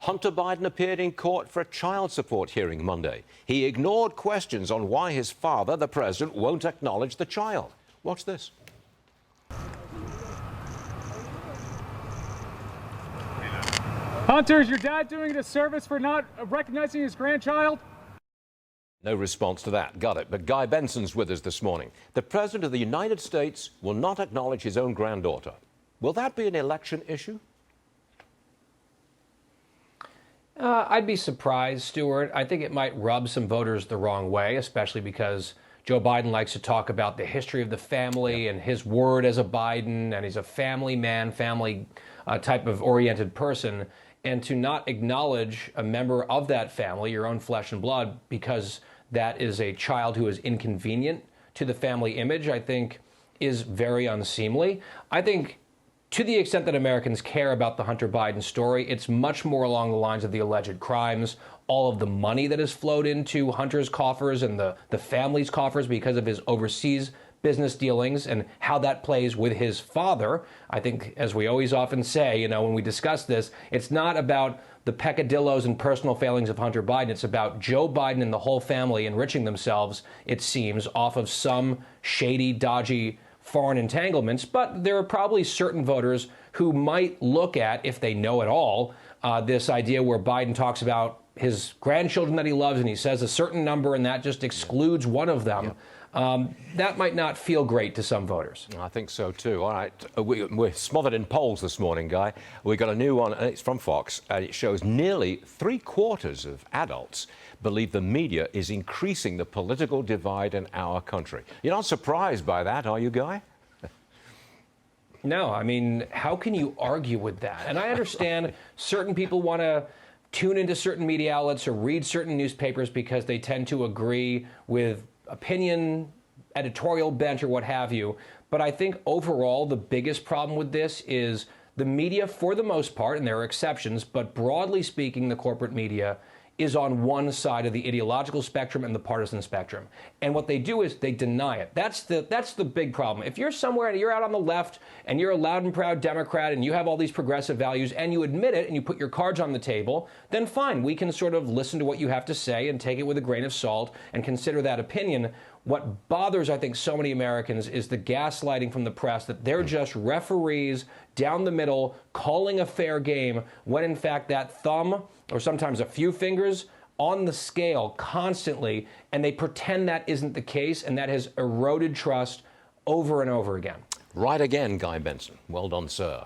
Hunter Biden appeared in court for a child support hearing Monday. He ignored questions on why his father, the president, won't acknowledge the child. Watch this. Hunter, is your dad doing a disservice for not recognizing his grandchild? No response to that. Got it. But Guy Benson's with us this morning. The President of the United States will not acknowledge his own granddaughter. Will that be an election issue? I'd be surprised, Stuart. I think it might rub some voters the wrong way, especially because Joe Biden likes to talk about the history of the family and his word as a Biden, and he's a family man, family type of oriented person. And to not acknowledge a member of that family, your own flesh and blood, because that is a child who is inconvenient to the family image, I think is very unseemly. I think to the extent that Americans care about the Hunter Biden story, it's much more along the lines of the alleged crimes, all of the money that has flowed into Hunter's coffers and the family's coffers because of his overseas business dealings and how that plays with his father. I think, as we always often say, when we discuss this, it's not about the peccadillos and personal failings of Hunter Biden. It's about Joe Biden and the whole family enriching themselves, it seems, off of some shady, dodgy foreign entanglements. But there are probably certain voters who might look at, if they know at all, this idea where Biden talks about his grandchildren that he loves and he says a certain number and that just excludes one of them. That might not feel great to some voters. I think so, too. All right. We're smothered in polls this morning, Guy. We got a new one, and it's from Fox, and it shows nearly 3/4 of adults believe the media is increasing the political divide in our country. You're not surprised by that, are you, Guy? No, I mean, how can you argue with that? And I understand certain people want to tune into certain media outlets or read certain newspapers because they tend to agree with opinion, editorial bent, or what have you. But I think overall, the biggest problem with this is the media, for the most part, and there are exceptions, but broadly speaking, the corporate media is on one side of the ideological spectrum and the partisan spectrum. And what they do is they deny it. That's the big problem. If you're somewhere and you're out on the left and you're a loud and proud Democrat and you have all these progressive values and you admit it and you put your cards on the table, then fine, we can sort of listen to what you have to say and take it with a grain of salt and consider that opinion. What bothers, I think, so many Americans is the gaslighting from the press that they're just referees down the middle calling a fair game when, in fact, that thumb or sometimes a few fingers on the scale constantly, and they pretend that isn't the case, and that has eroded trust over and over again. Right again, Guy Benson. Well done, sir.